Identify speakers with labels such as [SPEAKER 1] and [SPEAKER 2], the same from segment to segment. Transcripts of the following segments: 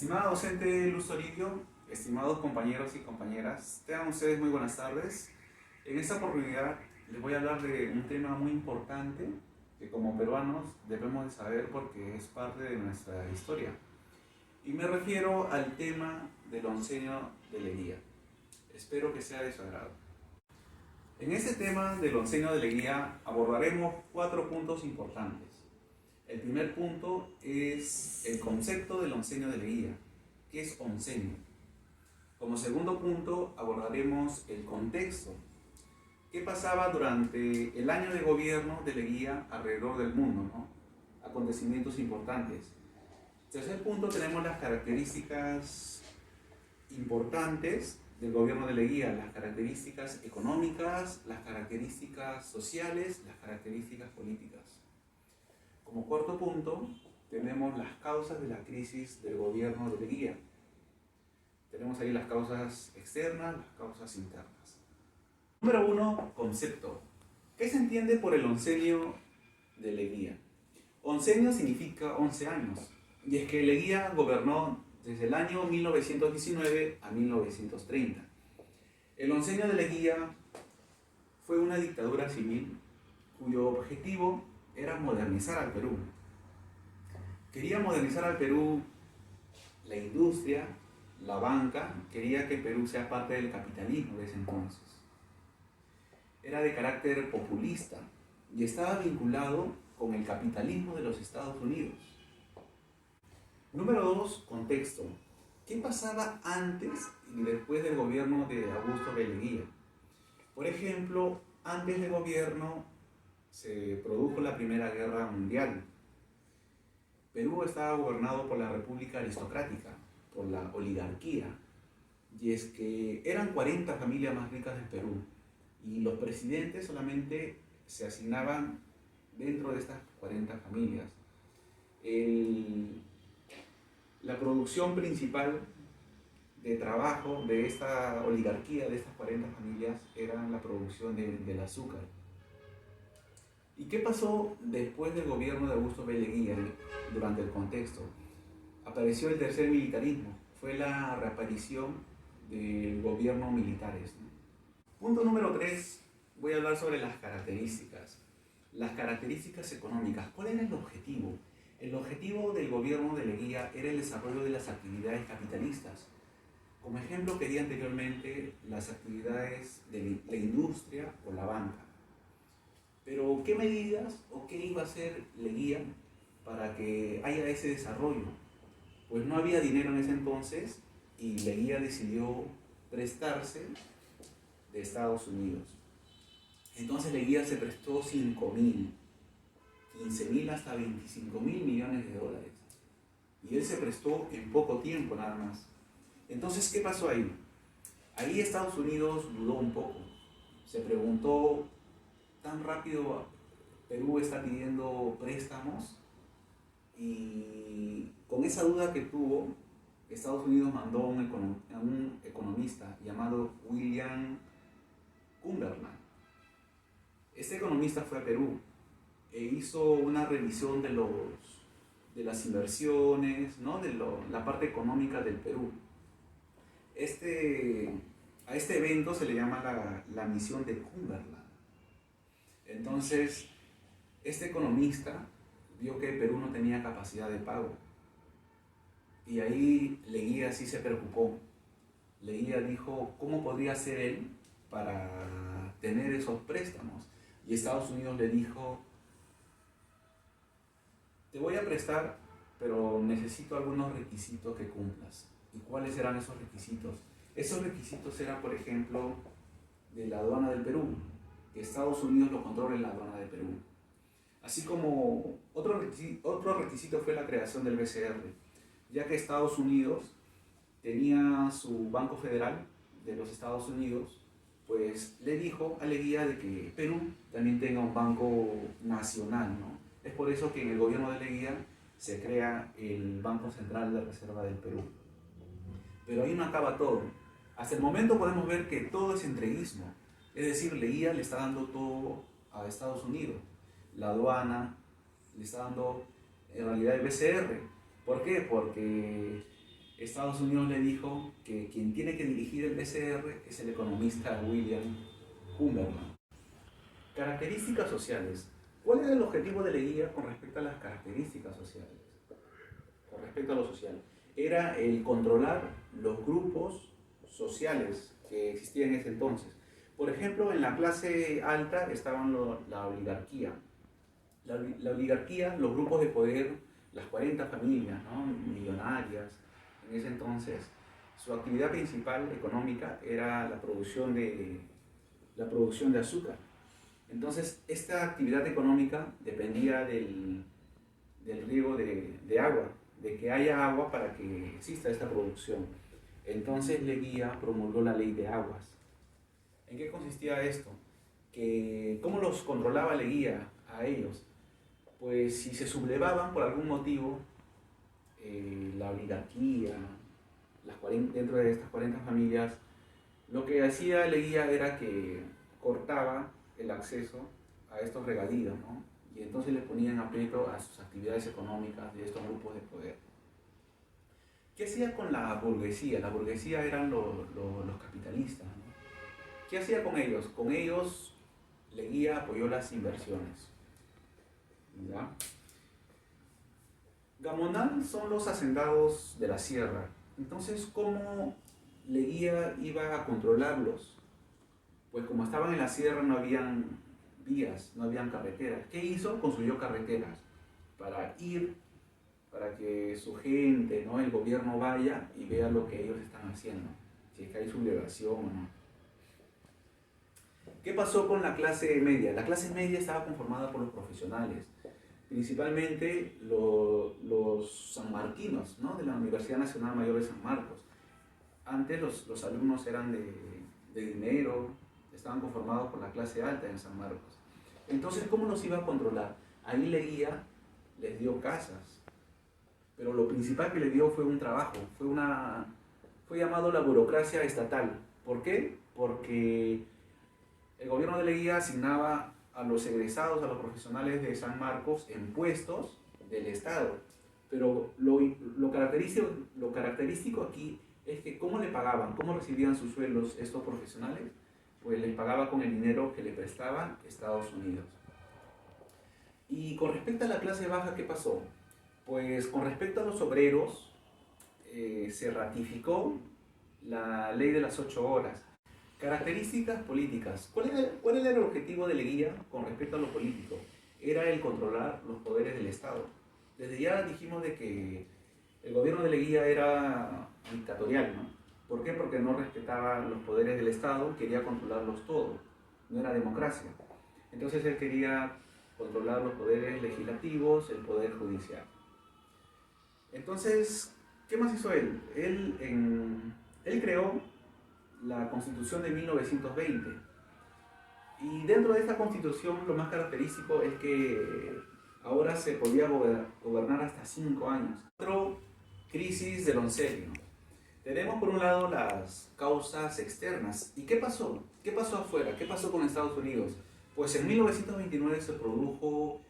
[SPEAKER 1] Estimada docente Luz Toribio, estimados compañeros y compañeras, tengan ustedes muy buenas tardes. En esta oportunidad les voy a hablar de un tema muy importante que como peruanos debemos de saber porque es parte de nuestra historia. Y me refiero al tema del oncenio de Leguía. Espero que sea de su agrado. En este tema del oncenio de Leguía abordaremos 4 puntos importantes. El primer punto es el concepto del oncenio de Leguía. ¿Qué es oncenio? Como segundo punto abordaremos el contexto. ¿Qué pasaba durante el año de gobierno de Leguía alrededor del mundo, ¿no? Acontecimientos importantes. Tercer punto, tenemos las características importantes del gobierno de Leguía, las características económicas, las características sociales, las características políticas. Como cuarto punto, tenemos las causas de la crisis del gobierno de Leguía. Tenemos ahí las causas externas, las causas internas. Número 1, concepto. ¿Qué se entiende por el oncenio de Leguía? Oncenio significa 11 años, y es que Leguía gobernó desde el año 1919 a 1930. El oncenio de Leguía fue una dictadura civil cuyo objetivo era modernizar al Perú. Quería modernizar al Perú la industria, la banca, quería que Perú sea parte del capitalismo de ese entonces. Era de carácter populista y estaba vinculado con el capitalismo de los Estados Unidos. Número 2, contexto. ¿Qué pasaba antes y después del gobierno de Augusto B. Leguía? Por ejemplo, antes del gobierno se produjo la Primera Guerra Mundial. Perú estaba gobernado por la República Aristocrática, por la oligarquía, y es que eran 40 familias más ricas del Perú, y los presidentes solamente se asignaban dentro de estas 40 familias. La producción principal de trabajo de esta oligarquía, de estas 40 familias, era la producción del azúcar. ¿Y qué pasó después del gobierno de Augusto B. Leguía durante el contexto? Apareció el tercer militarismo, fue la reaparición del gobierno militares, ¿no? Punto número 3, voy a hablar sobre las características. Las características económicas. ¿Cuál era el objetivo? El objetivo del gobierno de Leguía era el desarrollo de las actividades capitalistas. Como ejemplo pedí anteriormente las actividades de la industria o la banca. Pero, ¿qué medidas o qué iba a hacer Leguía para que haya ese desarrollo? Pues no había dinero en ese entonces y Leguía decidió prestarse de Estados Unidos. Entonces Leguía se prestó 5.000, 15.000 hasta 25.000 millones de dólares. Y él se prestó en poco tiempo nada más. Entonces, ¿qué pasó ahí? Ahí Estados Unidos dudó un poco. Se preguntó, ¿tan rápido Perú está pidiendo préstamos? Y con esa duda que tuvo, Estados Unidos mandó a un economista llamado William Cumberland. Este economista fue a Perú e hizo una revisión de las inversiones, ¿no? La parte económica del Perú. A este evento se le llama la misión de Cumberland. Entonces, este economista vio que Perú no tenía capacidad de pago. Y ahí Leguía sí se preocupó. Leguía dijo, ¿cómo podría hacer él para tener esos préstamos? Y Estados Unidos le dijo, te voy a prestar, pero necesito algunos requisitos que cumplas. ¿Y cuáles eran esos requisitos? Esos requisitos eran, por ejemplo, de la aduana del Perú, que Estados Unidos lo controle en la aduana del Perú. Así como otro requisito fue la creación del BCR, ya que Estados Unidos tenía su Banco Federal de los Estados Unidos, pues le dijo a Leguía de que Perú también tenga un banco nacional, ¿no? Es por eso que en el gobierno de Leguía se crea el Banco Central de Reserva del Perú. Pero ahí no acaba todo. Hasta el momento podemos ver que todo es entreguismo. Es decir, Leguía le está dando todo a Estados Unidos. La aduana le está dando en realidad el BCR. ¿Por qué? Porque Estados Unidos le dijo que quien tiene que dirigir el BCR es el economista William Humberman. Características sociales. ¿Cuál era el objetivo de Leguía con respecto a las características sociales? Con respecto a lo social. Era el controlar los grupos sociales que existían en ese entonces. Por ejemplo, en la clase alta estaban la oligarquía. La oligarquía, los grupos de poder, las 40 familias, ¿no?, millonarias en ese entonces, su actividad principal económica era la producción de azúcar. Entonces, esta actividad económica dependía del riego de agua, de que haya agua para que exista esta producción. Entonces Leguía promulgó la ley de aguas. ¿En qué consistía esto? ¿Cómo los controlaba Leguía a ellos? Pues si se sublevaban por algún motivo, la oligarquía, dentro de estas 40 familias, lo que hacía Leguía era que cortaba el acceso a estos regadíos, ¿no? Y entonces le ponían aprieto a sus actividades económicas de estos grupos de poder. ¿Qué hacía con la burguesía? La burguesía eran los capitalistas, ¿no? ¿Qué hacía con ellos? Con ellos Leguía apoyó las inversiones, ¿ya? Gamonal son los hacendados de la sierra. Entonces, ¿cómo Leguía iba a controlarlos? Pues como estaban en la sierra no habían vías, no habían carreteras. ¿Qué hizo? Construyó carreteras para que su gente, ¿no?, el gobierno vaya y vea lo que ellos están haciendo, si es que hay sublevación o no. ¿Qué pasó con la clase media? La clase media estaba conformada por los profesionales, principalmente los sanmarquinos, ¿no?, de la Universidad Nacional Mayor de San Marcos. Antes los alumnos eran de dinero, estaban conformados por la clase alta en San Marcos. Entonces, ¿cómo los iba a controlar? Ahí Leguía les dio casas, pero lo principal que le dio fue un trabajo, fue llamado la burocracia estatal. ¿Por qué? Porque el gobierno de Leguía asignaba a los egresados, a los profesionales de San Marcos, en puestos del Estado. Pero lo característico aquí es que ¿cómo le pagaban? ¿Cómo recibían sus sueldos estos profesionales? Pues les pagaba con el dinero que le prestaban Estados Unidos. Y con respecto a la clase baja, ¿qué pasó? Pues con respecto a los obreros, se ratificó la ley de las 8 horas. Características políticas. ¿Cuál era el objetivo de Leguía con respecto a lo político? Era el controlar los poderes del Estado. Desde ya dijimos de que el gobierno de Leguía era dictatorial, ¿no? ¿Por qué? Porque no respetaba los poderes del Estado, quería controlarlos todos, no era democracia. Entonces él quería controlar los poderes legislativos, el poder judicial. Entonces, ¿qué más hizo él? Él creó la Constitución de 1920. Y dentro de esta Constitución lo más característico es que ahora se podía gobernar hasta 5 años. Otro, crisis del oncenio. Tenemos por un lado las causas externas. ¿Y qué pasó? ¿Qué pasó afuera? ¿Qué pasó con Estados Unidos? Pues en 1929 se produjo,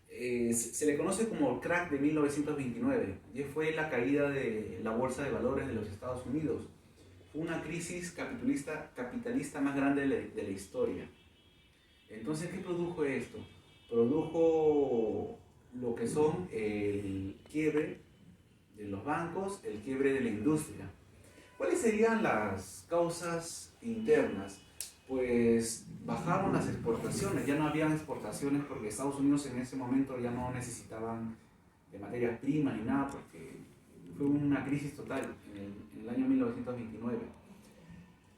[SPEAKER 1] se le conoce como el crack de 1929, y fue la caída de la bolsa de valores de los Estados Unidos. Fue una crisis capitalista más grande de la historia. Entonces, ¿qué produjo esto? Produjo lo que son el quiebre de los bancos, el quiebre de la industria. ¿Cuáles serían las causas internas? Pues bajaron las exportaciones, ya no habían exportaciones porque Estados Unidos en ese momento ya no necesitaban de materias primas ni nada, porque fue una crisis total en el año 1929.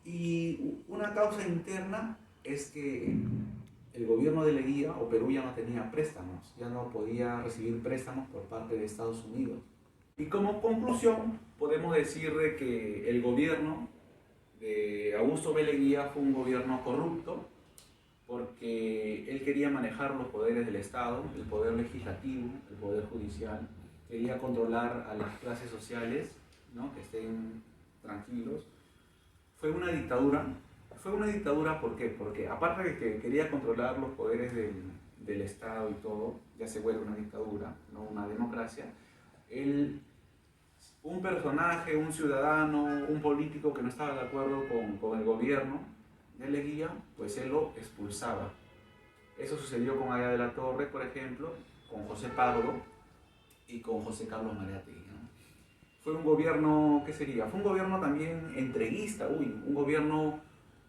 [SPEAKER 1] Y una causa interna es que el gobierno de Leguía o Perú ya no tenía préstamos, ya no podía recibir préstamos por parte de Estados Unidos. Y como conclusión, podemos decir de que el gobierno de Augusto B. Leguía fue un gobierno corrupto, porque él quería manejar los poderes del Estado, el poder legislativo, el poder judicial, quería controlar a las clases sociales, ¿no?, que estén tranquilos. Fue una dictadura. ¿Por qué? Porque aparte de que quería controlar los poderes del Estado y todo, ya se vuelve una dictadura, no una democracia. un personaje, un ciudadano, un político que no estaba de acuerdo con el gobierno de Leguía, pues él lo expulsaba. Eso sucedió con Aya de la Torre, por ejemplo, con José Pardo y con José Carlos Mariátegui, ¿no? Fue un gobierno, ¿qué sería? Fue un gobierno también entreguista, un gobierno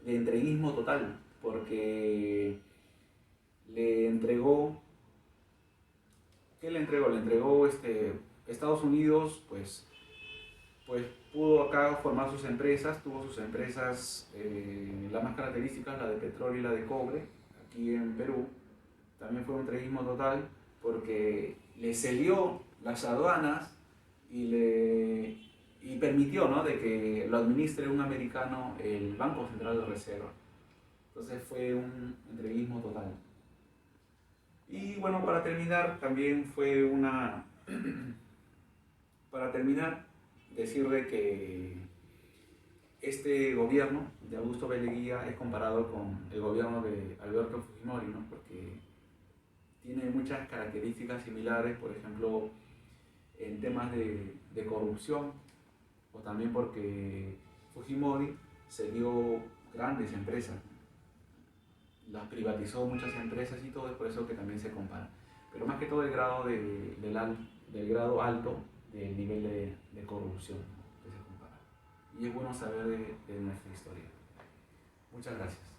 [SPEAKER 1] de entreguismo total, porque le entregó, ¿qué le entregó? Le entregó Estados Unidos, pues pudo acá formar sus empresas, tuvo sus empresas, las más características, la de petróleo y la de cobre, aquí en Perú. También fue un entreguismo total porque le cedió las aduanas y permitió, ¿no?, de que lo administre un americano el Banco Central de Reserva. Entonces fue un entreguismo total. Y bueno, para terminar, también fue una... para terminar, decirle que este gobierno de Augusto B. Leguía es comparado con el gobierno de Alberto Fujimori, ¿no? Porque tiene muchas características similares, por ejemplo, en temas de corrupción, o también porque Fujimori se dio grandes empresas, las privatizó muchas empresas y todo, es por eso que también se compara. Pero más que todo el grado del grado alto del nivel de corrupción, ¿no?, que se compara. Y es bueno saber de nuestra historia. Muchas gracias.